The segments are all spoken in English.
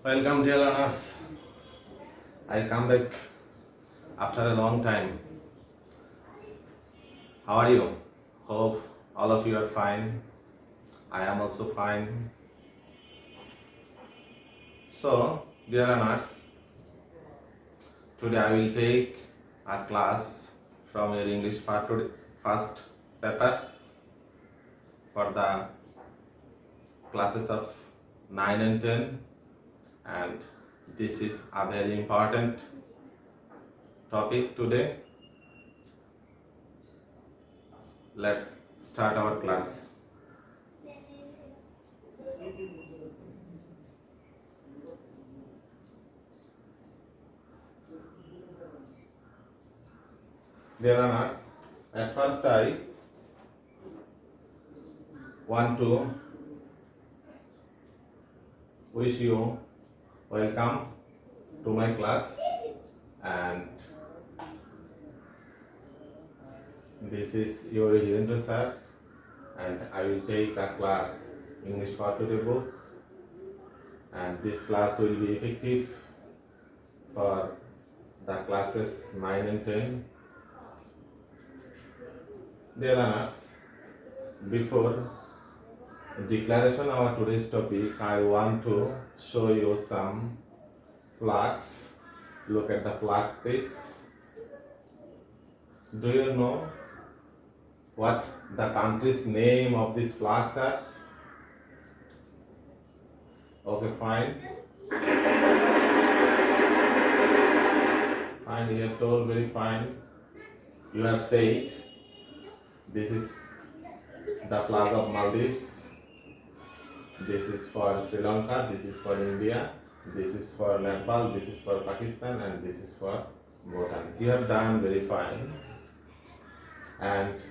Welcome, dear learners. I come back after a long time. How are you? Hope all of you are fine. I am also fine. So, dear learners, today I will take a class from your English part today, first paper for the classes of 9 and 10, and this is a very important topic today. Let's start our class. Dear learners, at first I want to wish you welcome to my class, and this is your Hirendra sir, and I will take a class English for today book, and this class will be effective for the classes 9 and 10. Dear learners, before declaration of our today's topic, I want to show you some flags. Look at the flags, please. Do you know what the country's name of these flags are? Okay, fine. Fine, you have told very fine. You have said this is the flag of Maldives. This is for Sri Lanka, this is for India, this is for Nepal, this is for Pakistan, and this is for Bhutan. You have done very fine. And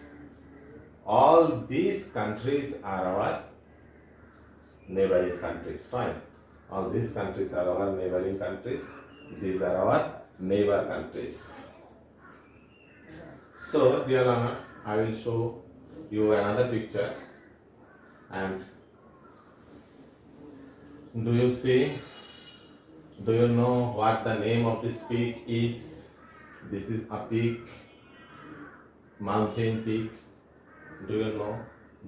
all these countries are our neighboring countries. Fine. All these countries are our neighboring countries. These are our neighbor countries. So, dear learners, I will show you another picture, and do you see? Do you know what the name of this peak is? This is a peak, mountain peak. Do you know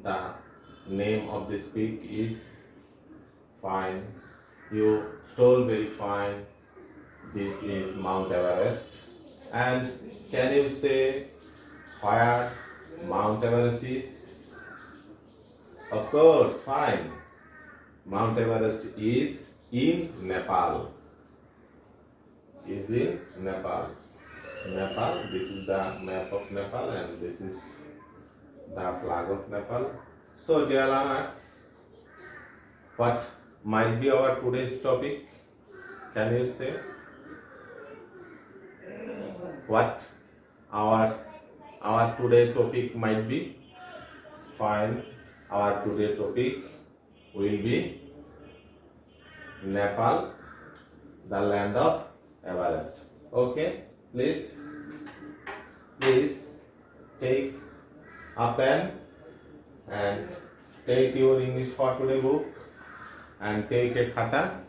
the name of this peak is? Fine. You told very fine. This is Mount Everest. And can you say where Mount Everest is? Of course, fine. Mount Everest is in Nepal. Is in Nepal. Nepal, this is the map of Nepal, and this is the flag of Nepal. So, dear learners, what might be our today's topic? Can you say? What our today topic might be? Fine. Our today topic will be Nepal, the land of Everest. Okay, please take a pen and take your English for today book and take a khata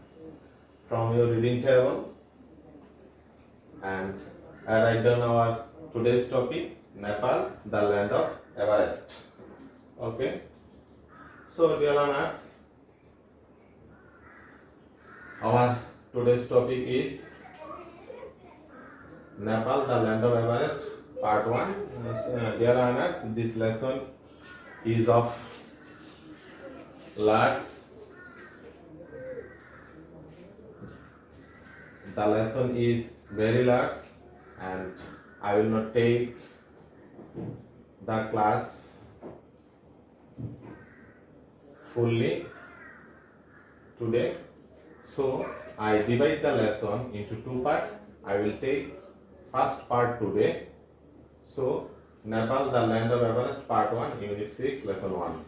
from your reading table and write down our today's topic, Nepal, the land of Everest. Okay. So, dear learners, our today's topic is Nepal, the land of Everest, part 1. Dear learners, this lesson is of large. The lesson is very large, and I will not take the class fully today. So, I divide the lesson into two parts. I will take first part today. So, Nepal, the land of Everest, part 1, unit 6, lesson 1.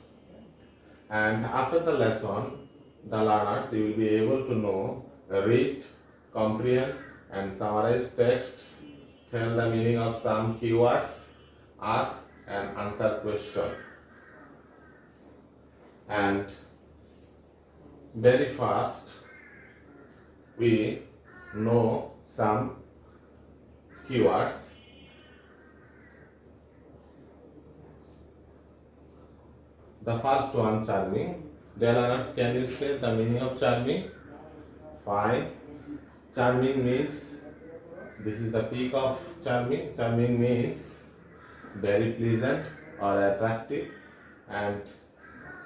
And after the lesson, the learners, you will be able to know, read, comprehend, and summarize texts, tell the meaning of some keywords, ask and answer question. And very fast, we know some keywords. The first one, charming. Dear learners, can you say the meaning of charming? Fine. Charming means, this is the peak of charming. Charming means very pleasant or attractive. And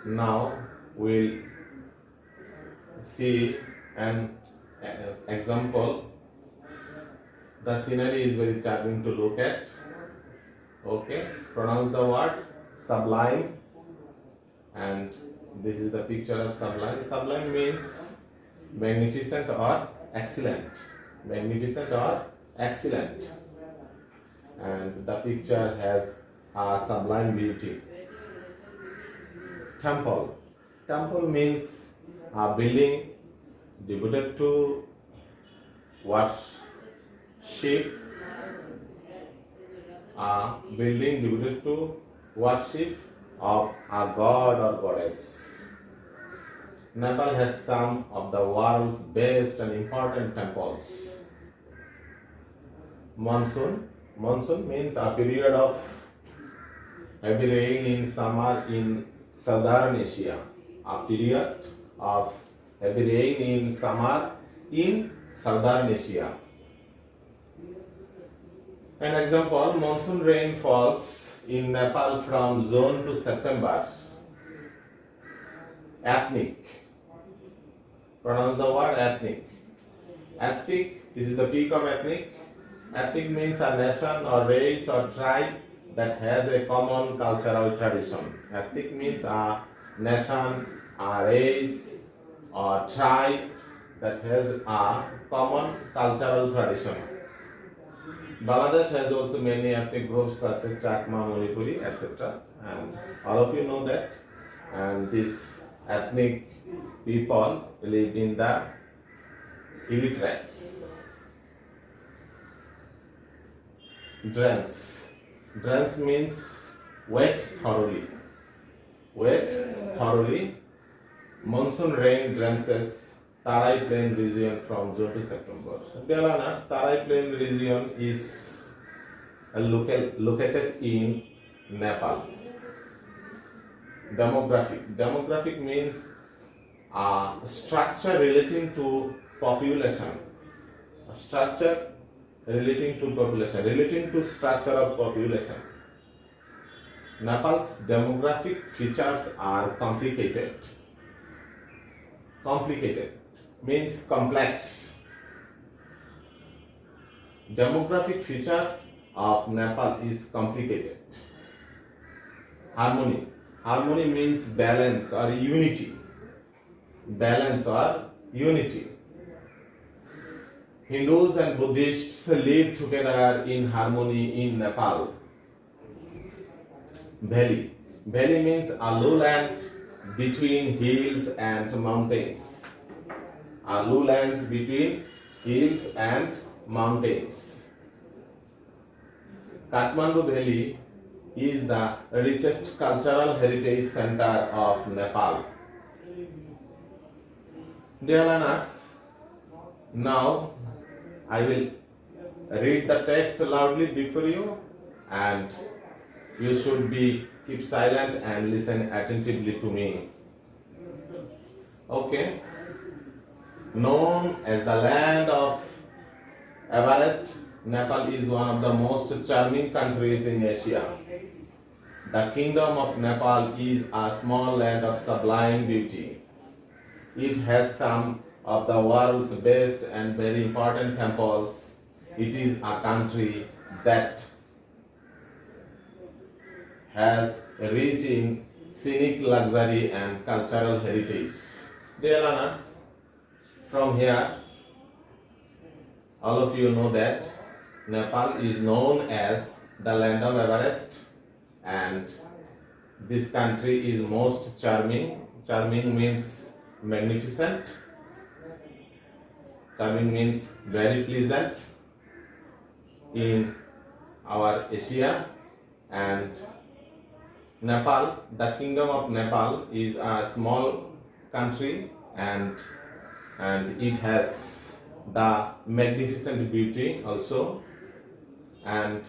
now we'll see an example. The scenery is very charming to look at. Okay, pronounce the word sublime. And this is the picture of sublime. Sublime means magnificent or excellent. Magnificent or excellent. And the picture has a sublime beauty. Temple. Temple means a building devoted to worship. A building devoted to worship of a god or goddess. Nepal has some of the world's best and important temples. Monsoon. Monsoon means a period of heavy rain in summer in southern Asia. A period of heavy rain in summer in southern Asia. An example, monsoon rain falls in Nepal from June to September. Ethnic. Pronounce the word ethnic. Ethnic, this is the peak of ethnic. Ethnic means a nation or race or tribe that has a common cultural tradition. Ethnic means a nation, a race or tribe that has a common cultural tradition. Bangladesh has also many ethnic groups such as Chakma, Manipuri, etc. And all of you know that. And these ethnic people live in the illiterates. Drench. Drench means wet thoroughly. Wet thoroughly. Monsoon rain drenches Tarai Plain region from June to September. Dear learners, Tarai Plain region is located in Nepal. Demographic. Demographic means a structure relating to population. A structure relating to population, relating to structure of population. Nepal's demographic features are complicated. Complicated means complex. Demographic features of Nepal is complicated. Harmony. Harmony means balance or unity. Balance or unity. Hindus and Buddhists live together in harmony in Nepal. Valley. Valley means a lowland between hills and mountains. A lowlands between hills and mountains. Kathmandu Valley is the richest cultural heritage center of Nepal. Dear learners, now I will read the text loudly before you, and you should keep silent and listen attentively to me. Okay. Known as the land of Everest, Nepal is one of the most charming countries in Asia. The Kingdom of Nepal is a small land of sublime beauty. It has some of the world's best and very important temples. It is a country that has rich in scenic luxury and cultural heritage. Dear learners, from here, all of you know that Nepal is known as the land of Everest, and this country is most charming. Charming means magnificent. Charming means very pleasant in our Asia. And Nepal, the Kingdom of Nepal is a small country, and it has the magnificent beauty also, and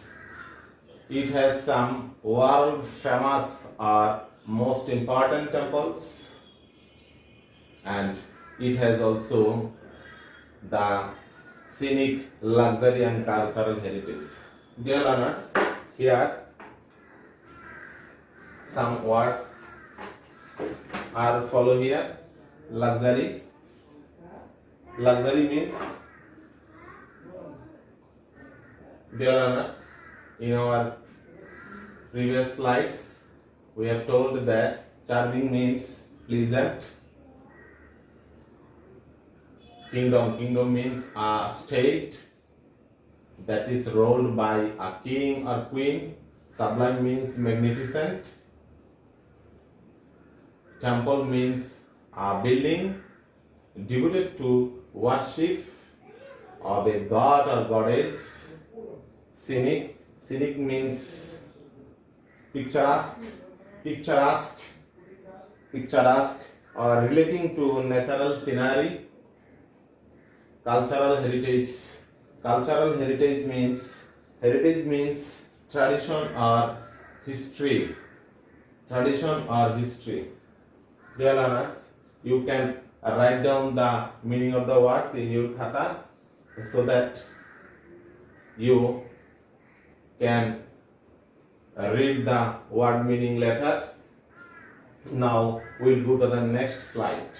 it has some world famous or most important temples, and it has also the scenic, luxury and cultural heritage. Dear learners, here some words are follow here. Luxury. Luxury means, dear learners, in our previous slides we have told that charming means pleasant. Kingdom. Kingdom means a state that is ruled by a king or queen. Sublime means magnificent. Temple means a building devoted to worship of a god or goddess. Scenic. Scenic means picturesque. Picturesque or relating to natural scenery. Cultural heritage. Cultural heritage means tradition or history. Tradition or history. Dear learners, you can write down the meaning of the words in your khata so that you can read the word meaning later. Now we'll go to the next slide.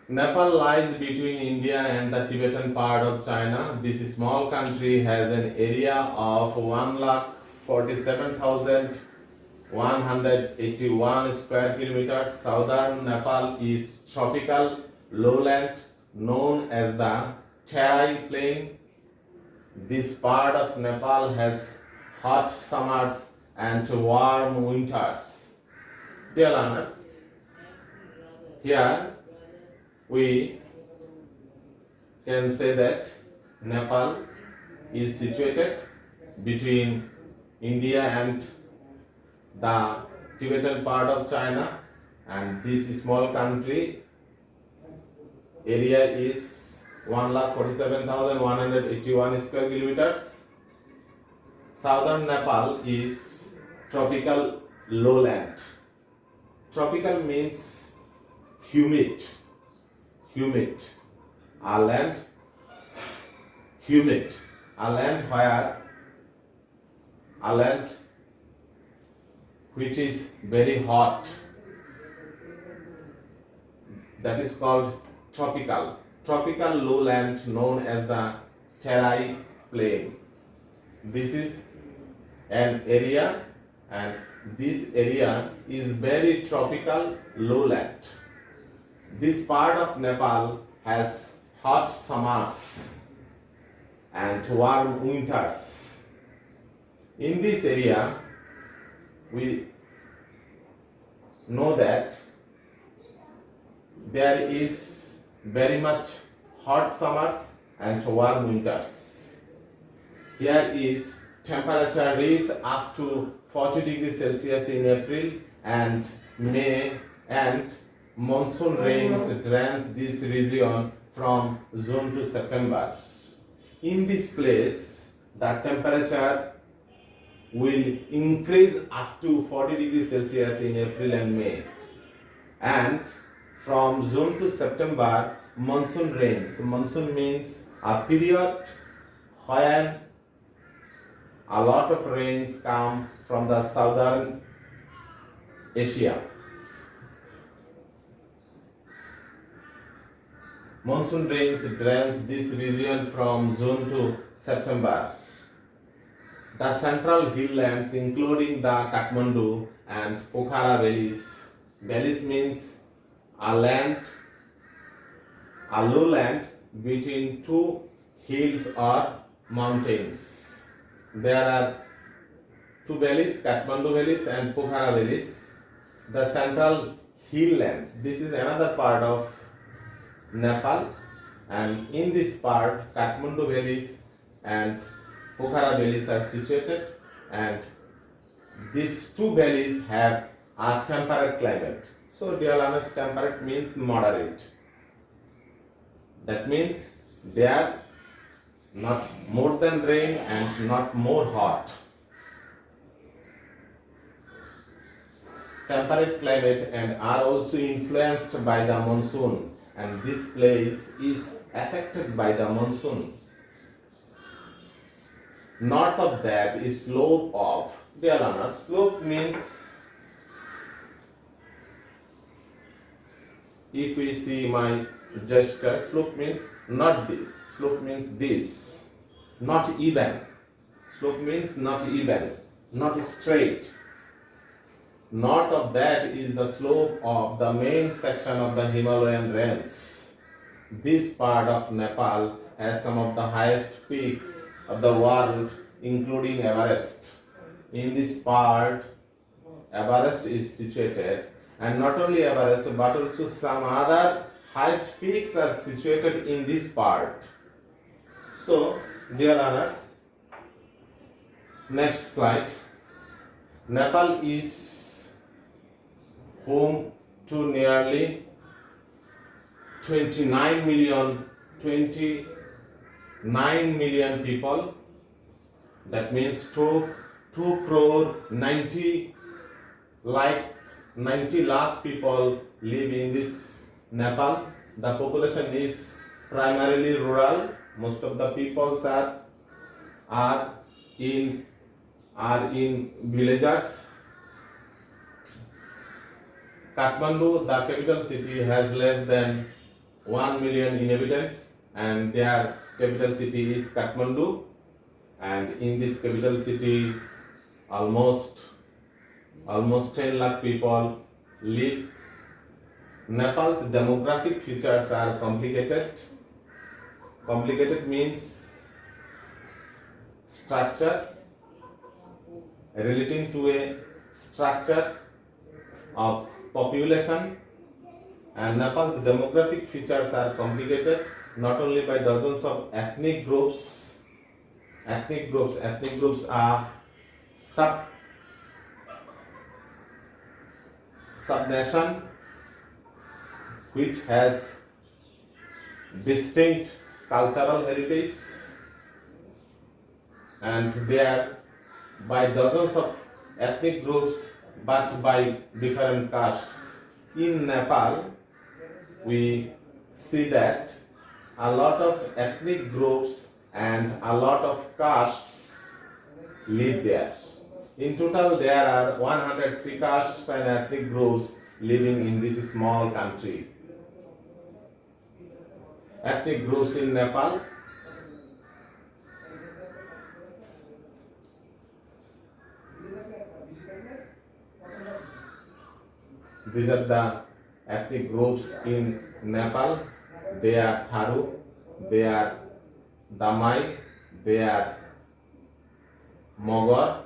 Nepal lies between India and the Tibetan part of China. This small country has an area of 147,181 square kilometers. Southern Nepal is tropical lowland known as the Terai Plain. This part of Nepal has hot summers and warm winters. Dear learners, here we can say that Nepal is situated between India and the Tibetan part of China, and this small country area is 147,181 square kilometers. Southern Nepal is tropical lowland. Tropical means humid. A land which is very hot, that is called tropical lowland known as the Terai Plain. This is an area, and this area is very tropical lowland. This part of Nepal has hot summers and warm winters. In this area, we know that there is very much hot summers and warm winters. Here is temperature reaches up to 40 degrees Celsius in April and May, and monsoon rains drains this region from June to September. In this place, the temperature will increase up to 40 degrees Celsius in April and May. And from June to September, monsoon rains. Monsoon means a period when a lot of rains come from the southern Asia. Monsoon rains drains this region from June to September. The central hilllands, including the Kathmandu and Pokhara valleys. Valleys means a lowland between two hills or mountains. There are two valleys, Kathmandu valleys and Pokhara valleys. The central hilllands. This is another part of Nepal, and in this part Kathmandu valleys and Pokhara valleys are situated, and these two valleys have a temperate climate. So dear learners, temperate means moderate. That means they are not more than rain and not more hot. Temperate climate and are also influenced by the monsoon, and this place is affected by the monsoon. North of that is slope of, dear learners, slope means, if we see my gesture, slope means not this, slope means this, not even. Slope means not even, not straight. North of that is the slope of the main section of the Himalayan range. This part of Nepal has some of the highest peaks of the world, including Everest. In this part, Everest is situated, and not only Everest but also some other highest peaks are situated in this part. So, dear learners, next slide. Nepal is home to nearly 29 million people. That means 2 crore 90 lakh people live in this Nepal. The population is primarily rural. Most of the peoples are in villages. Kathmandu, the capital city, has less than 1 million inhabitants, and their capital city is Kathmandu. And in this capital city, almost 10 lakh people live. Nepal's demographic features are complicated. Complicated means structure, relating to a structure of population, and Nepal's demographic features are complicated not only by dozens of ethnic groups. Ethnic groups are subnation which has distinct cultural heritage, and they are by dozens of ethnic groups but by different castes. In Nepal, we see that a lot of ethnic groups and a lot of castes live there. In total, there are 103 castes and ethnic groups living in this small country. Ethnic groups in Nepal. These are the ethnic groups in Nepal. They are Tharu, they are Damai, they are Mogar,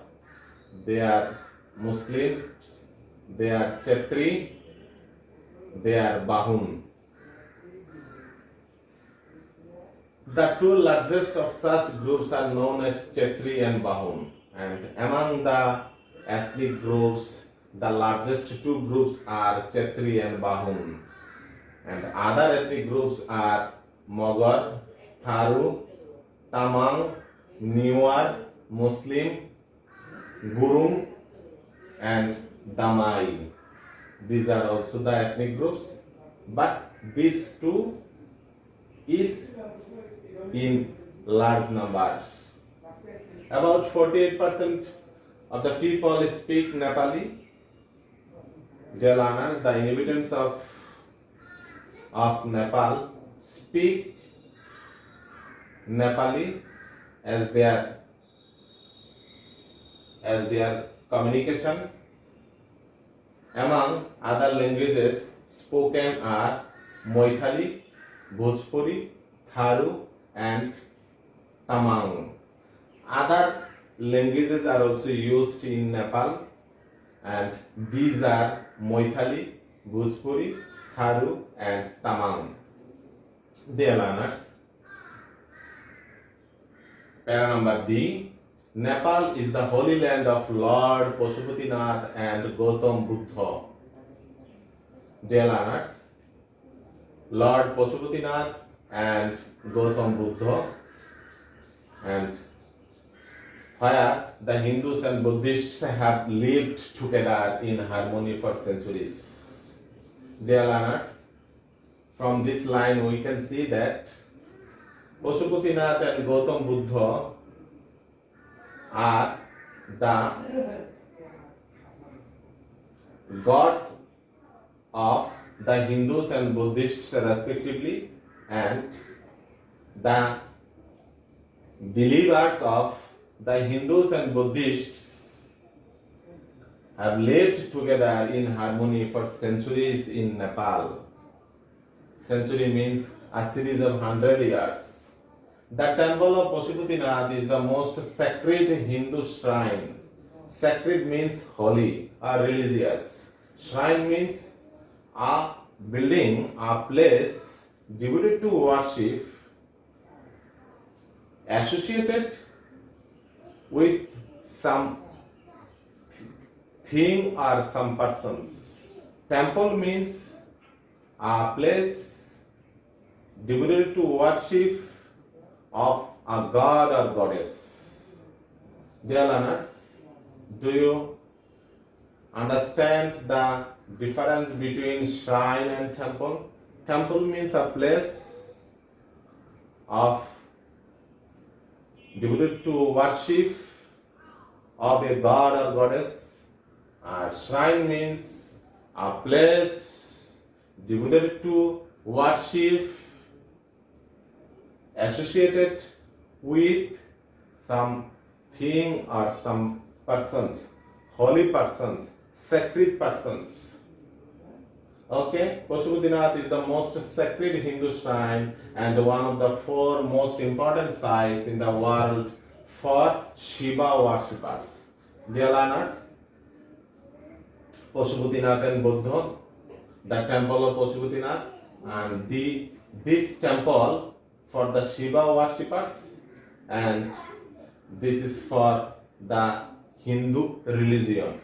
they are Muslims, they are Chetri, they are Bahun. The two largest of such groups are known as Chetri and Bahun, and among the ethnic groups, the largest two groups are Chetri and Bahun, and other ethnic groups are Mogar, Tharu, Tamang, Newar, Muslim, Gurung, and Damai. These are also the ethnic groups, but these two is in large number. About 48% of the people speak Nepali. Dear learners, the inhabitants of Nepal speak Nepali as their communication. Among other languages spoken are Moithali, Bhojpuri, Tharu, and Tamang. Other languages are also used in Nepal, and these are Moithali, Bhojpuri, Tharu, and Tamang. Dear learners, para number D. Nepal is the holy land of Lord Pashupatinath and Gautam Buddha. Dear learners, Lord Pashupatinath and Gautam Buddha, and where the Hindus and Buddhists have lived together in harmony for centuries. Dear learners, from this line we can see that Pashupatinath and Gautam Buddha are the gods of the Hindus and Buddhists respectively, and the believers of the Hindus and Buddhists have lived together in harmony for centuries in Nepal. Century means a series of 100 years. The temple of Pashupatinath is the most sacred Hindu shrine. Sacred means holy or religious. Shrine means a building, a place devoted to worship, associated with some thing or some persons. Temple means a place devoted to worship of a god or goddess. Dear learners, do you understand the difference between shrine and temple? Temple means a place of devoted to worship of a god or goddess. Shrine means a place devoted to worship associated with some thing or some persons, holy persons, sacred persons. Okay, Pashupatinath is the most sacred Hindu shrine and one of the 4 most important sites in the world for Shiva worshippers. Dear learners, Pashupatinath and Buddha, the temple of Pashupatinath, and this temple for the Shiva worshippers, and this is for the Hindu religion.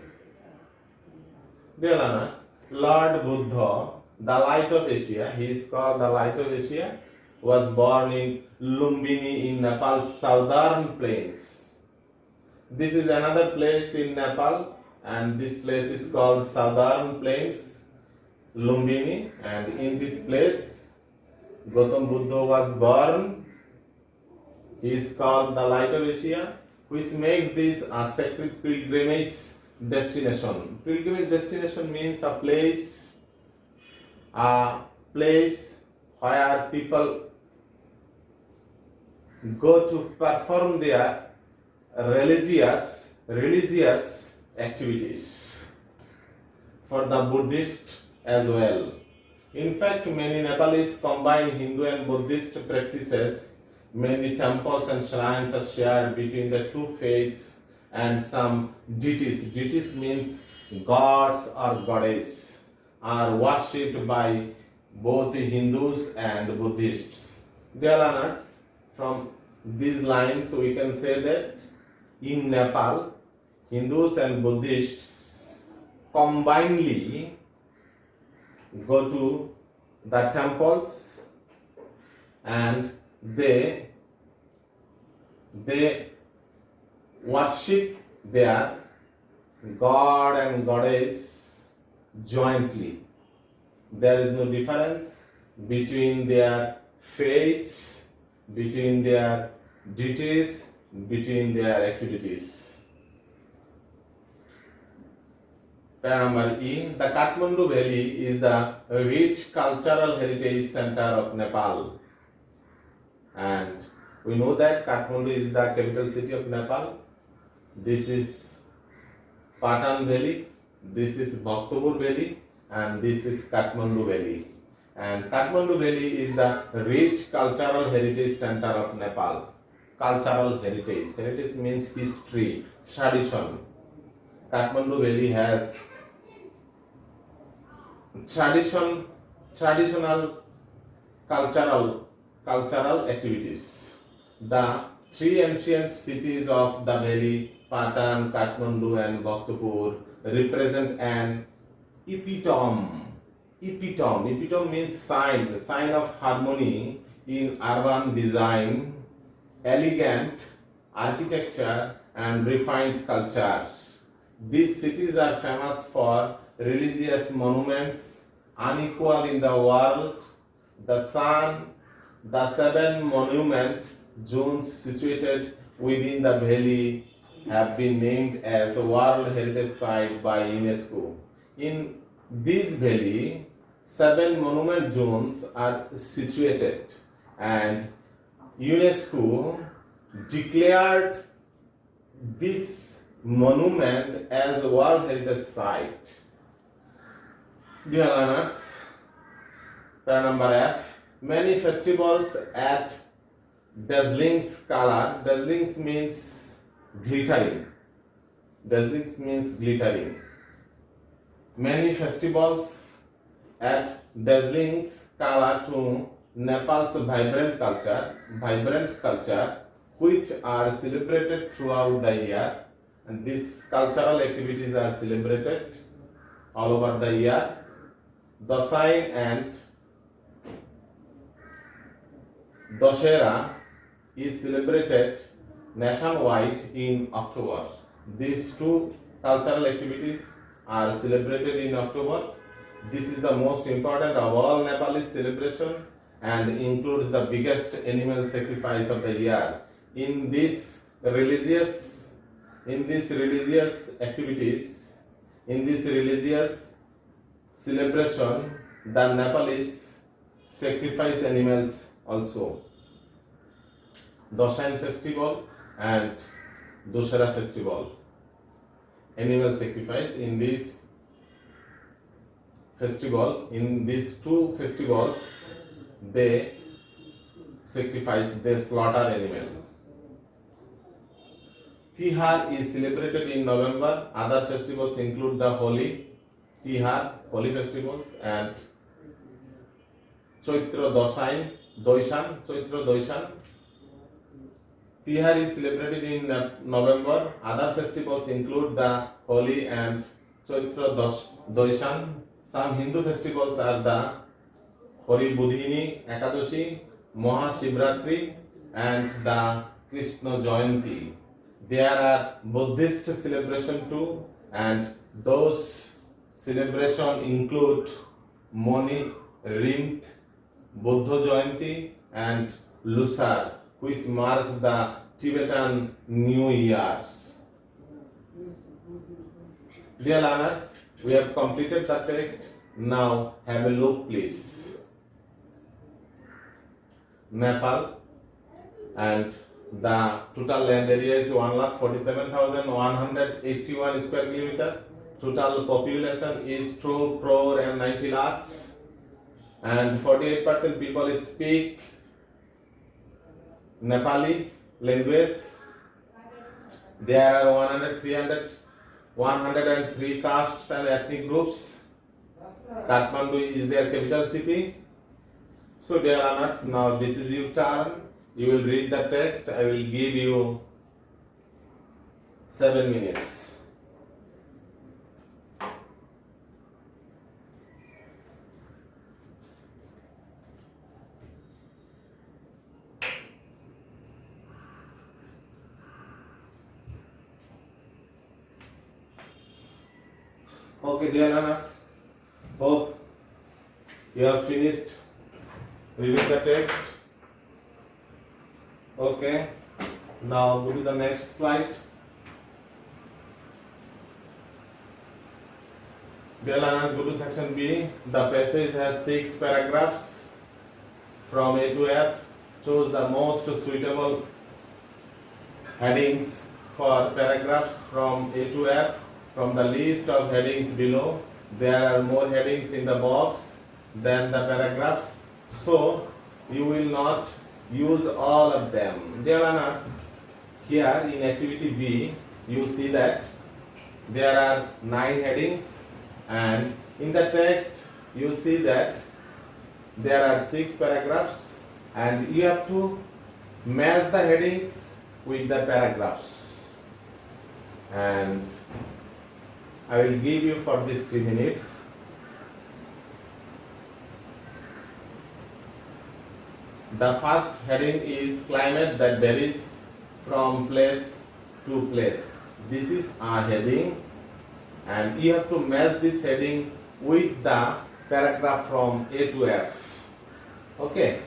Dear learners, Lord Buddha, the light of Asia, he is called the light of Asia, was born in Lumbini in Nepal's southern plains. This is another place in Nepal, and this place is called Southern Plains, Lumbini, and in this place Gautam Buddha was born. He is called the light of Asia, which makes this a sacred pilgrimage destination. Pilgrimage destination means a place where people go to perform their religious activities. For the Buddhist as well. In fact, many Nepalis combine Hindu and Buddhist practices. Many temples and shrines are shared between the two faiths, and some deities, deities means gods or goddess, are worshipped by both Hindus and Buddhists. Dear learners, from these lines we can say that in Nepal, Hindus and Buddhists combinedly go to the temples and they worship their god and goddess jointly. There is no difference between their faiths, between their deities, between their activities. Number E, the Kathmandu Valley is the rich cultural heritage center of Nepal. And we know that Kathmandu is the capital city of Nepal. This is Patan Valley, this is Bhaktapur Valley, and this is Kathmandu Valley. And Kathmandu Valley is the rich cultural heritage center of Nepal. Cultural heritage. Heritage means history, tradition. Kathmandu Valley has traditional cultural activities. The 3 ancient cities of the valley, Patan, Kathmandu and Bhaktapur, represent an epitome epitome. Epitome means sign, the sign of harmony in urban design, elegant architecture and refined culture. These cities are famous for religious monuments unequal in the world. The sun, the seven monument zones situated within the valley have been named as World Heritage Site by UNESCO. In this valley, seven monument zones are situated, and UNESCO declared this monument as a World Heritage Site. Dear learners, para number F, many festivals at dazzling color. Dazzling means glittering. Dazzling means glittering. Many festivals add dazzling color to Nepal's vibrant culture, which are celebrated throughout the year, and these cultural activities are celebrated all over the year. Dasai and Dashera is celebrated nationwide in October. These two cultural activities are celebrated in October. This is the most important of all Nepalese celebration and includes the biggest animal sacrifice of the year. In this religious celebration, the Nepalese sacrifice animals also. Dashain festival and Dussehra festival. Animal sacrifice in this festival, in these two festivals, they sacrifice, they slaughter animal. Tihar is celebrated in November. Other festivals include the Holi, Tihar, Holi festivals, and Chaitra Doishan. Tihar is celebrated in November. Other festivals include the Holi and Chaitra Doishan. Some Hindu festivals are the Hori Budhini Ekadashi, Maha Shivratri, and the Krishna Jayanti. There are Buddhist celebration too, and those celebrations include Moni, Rimth, Buddha Jayanti, and Lusar, which marks the Tibetan New Year. Dear learners, we have completed the text. Now have a look, please. Nepal, and the total land area is 1,47,181 square kilometer. Total population is 2 crore and 90 lakhs, and 48% people speak Nepali language. There are 103 castes and ethnic groups. Kathmandu is their capital city. So dear learners, now this is your turn. You will read the text. I will give you 7 minutes. Okay, dear learners, hope you have finished reading the text. Okay, now go to the next slide. Dear learners, go to section B. The passage has 6 paragraphs from A to F. Choose the most suitable headings for paragraphs from A to F. From the list of headings below, there are more headings in the box than the paragraphs, so you will not use all of them. Dear learners, here in activity B, you see that there are 9 headings, and in the text you see that there are 6 paragraphs, and you have to match the headings with the paragraphs. And I will give you for this 3 minutes. The first heading is climate that varies from place to place. This is a heading, and you have to match this heading with the paragraph from A to F. Okay.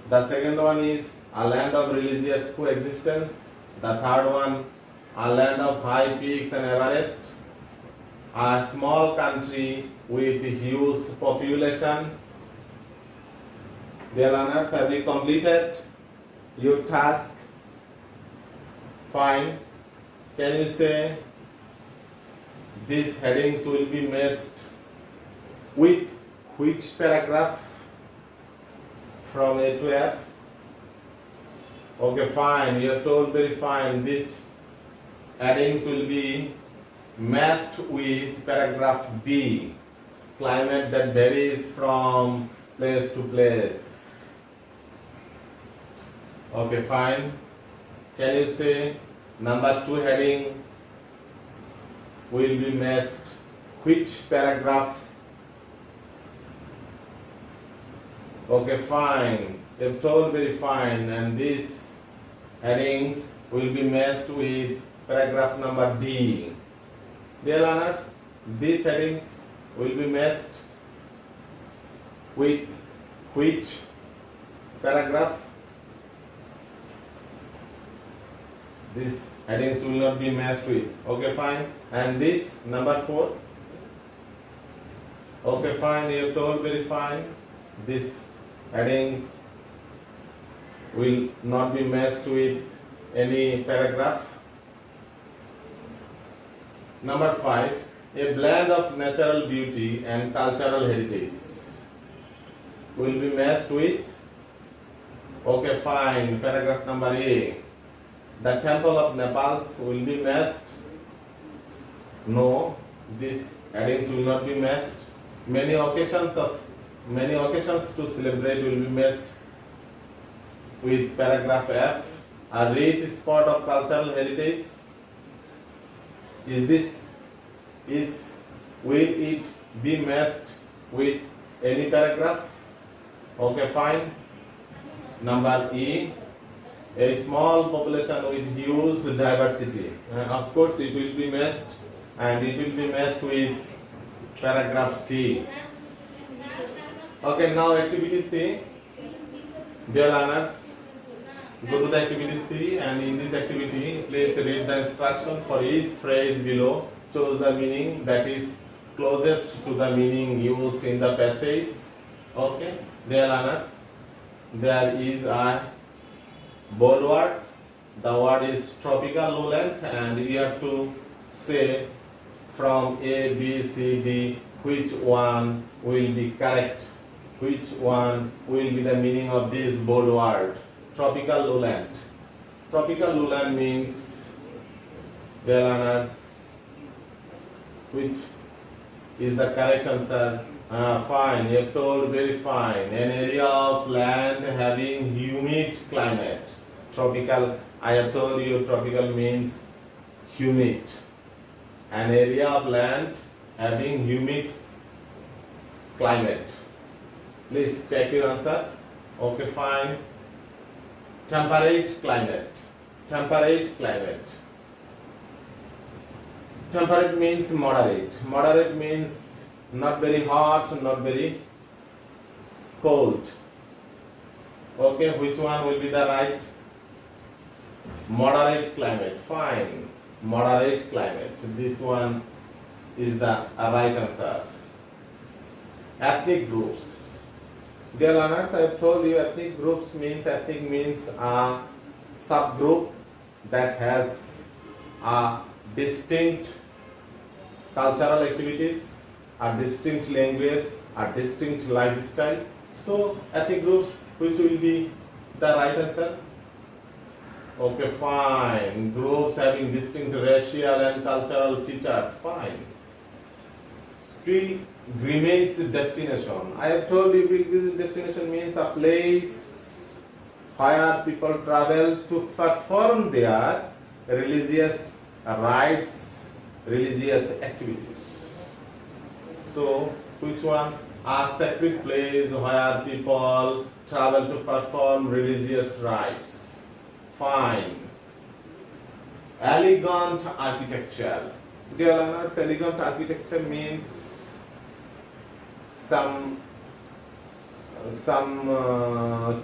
The second one is a land of religious coexistence. The third one, a land of high peaks and Everest. A small country with huge population. Dear learners, have you completed your task? Fine. Can you say these headings will be matched with which paragraph from A to F? Okay, fine. You have told very fine. These headings will be matched with paragraph B, climate that varies from place to place. Okay, fine. Can you say number 2 heading will be matched which paragraph? Okay, fine. You've told very fine, and these headings will be matched with paragraph number D. Dear learners, these headings will be matched with which paragraph? These headings will not be matched with. Okay, fine. And this number 4. Okay, fine. You have told very fine. These headings will not be matched with any paragraph. Number 5, a blend of natural beauty and cultural heritage will be matched with. Okay, fine. Paragraph number A. The temple of Nepals will be matched. No, these headings will not be matched. Many occasions to celebrate will be matched with paragraph F. A rich spot of cultural heritage. Will it be matched with any paragraph? Okay, fine. Number E. A small population with huge diversity. Of course, it will be matched, and it will be matched with paragraph C. Okay, now activity C. Dear learners, go to the activity C, and in this activity, please read the instruction for each phrase below. Choose the meaning that is closest to the meaning used in the passage. Okay, dear learners, there is a bold word. The word is tropical lowland, and you have to say from A, B, C, D which one will be correct, which one will be the meaning of this bold word. Tropical lowland. Tropical lowland means, dear learners, which is the correct answer? Fine, you have told very fine. An area of land having humid climate. Tropical, I have told you tropical means humid. An area of land having humid climate. Please check your answer. Okay, fine. Temperate climate. Temperate climate. Temperate means moderate. Moderate means not very hot, not very cold. Okay, which one will be the right? Moderate climate. Fine. Moderate climate. This one is the right answer. Ethnic groups. Dear learners, I have told you ethnic means a subgroup that has a distinct cultural activities, a distinct language, a distinct lifestyle. So ethnic groups, which will be the right answer? Okay, fine. Groups having distinct racial and cultural features. Fine. Pilgrimage destination. I have told you pilgrimage destination means a place where people travel to perform their religious rites, religious activities. So, which one a sacred place where people travel to perform religious rites. Fine. Elegant architecture. Dear learners, elegant architecture means some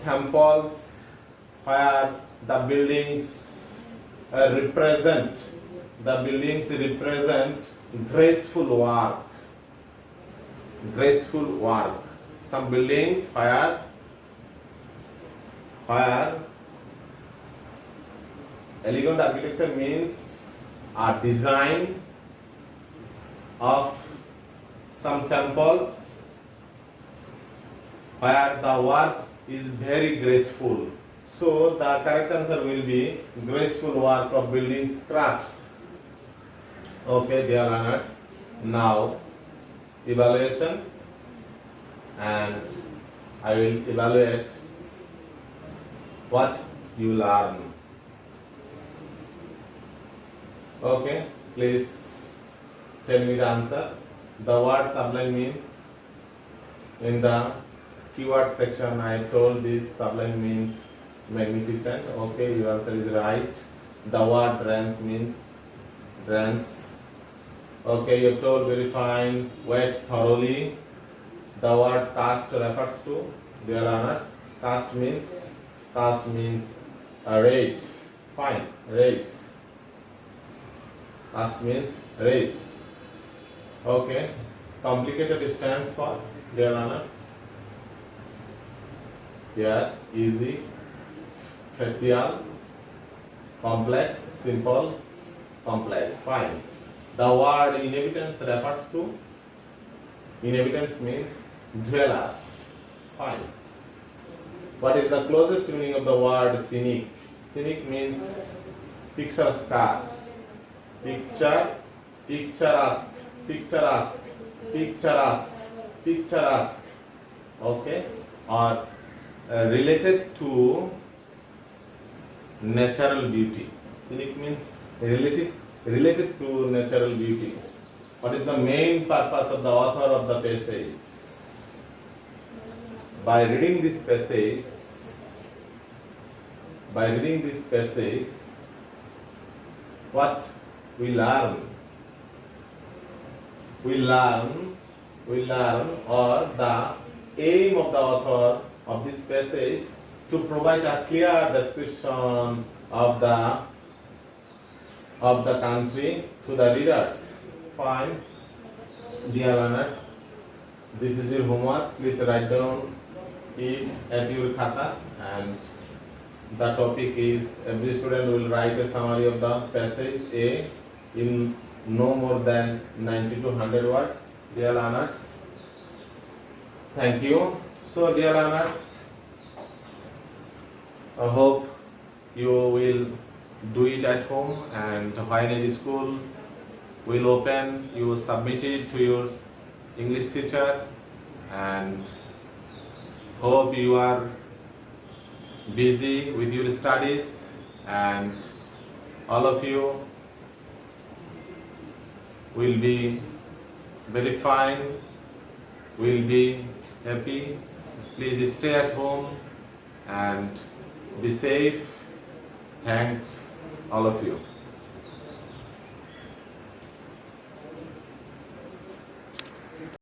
temples where the buildings represent graceful work. Some buildings where elegant architecture means a design of some temples where the work is very graceful. So the correct answer will be graceful work of buildings crafts. Okay, dear learners. Now evaluation, and I will evaluate what you learn. Okay, please tell me the answer. The word sublime means, in the keyword section I told this sublime means magnificent. Okay, your answer is right. The word trance means trance. Okay, you told very fine. Wait thoroughly. The word caste refers to, dear learners, caste means a race. Fine, race. Caste means race. Okay, complicated stands for, dear learners, here easy, facial, complex, simple, complex. Fine. The word inhabitants refers to, inhabitants means dwellers. Fine. What is the closest meaning of the word scenic? Scenic means picturesque, picturesque. Okay, or related to natural beauty. Scenic means related to natural beauty. What is the main purpose of the author of the passage? By reading this passage, what we learn? We learn, or the aim of the author of this passage to provide a clear description of the country to the readers. Fine. Dear learners, this is your homework. Please write down it at your khata, and the topic is, every student will write a summary of the passage A in no more than 90 to 100 words. Dear learners, thank you. So dear learners, I hope you will do it at home, and when any school will open, you submit it to your English teacher, and hope you are busy with your studies, and all of you will be very fine, will be happy. Please stay at home and be safe. Thanks, all of you.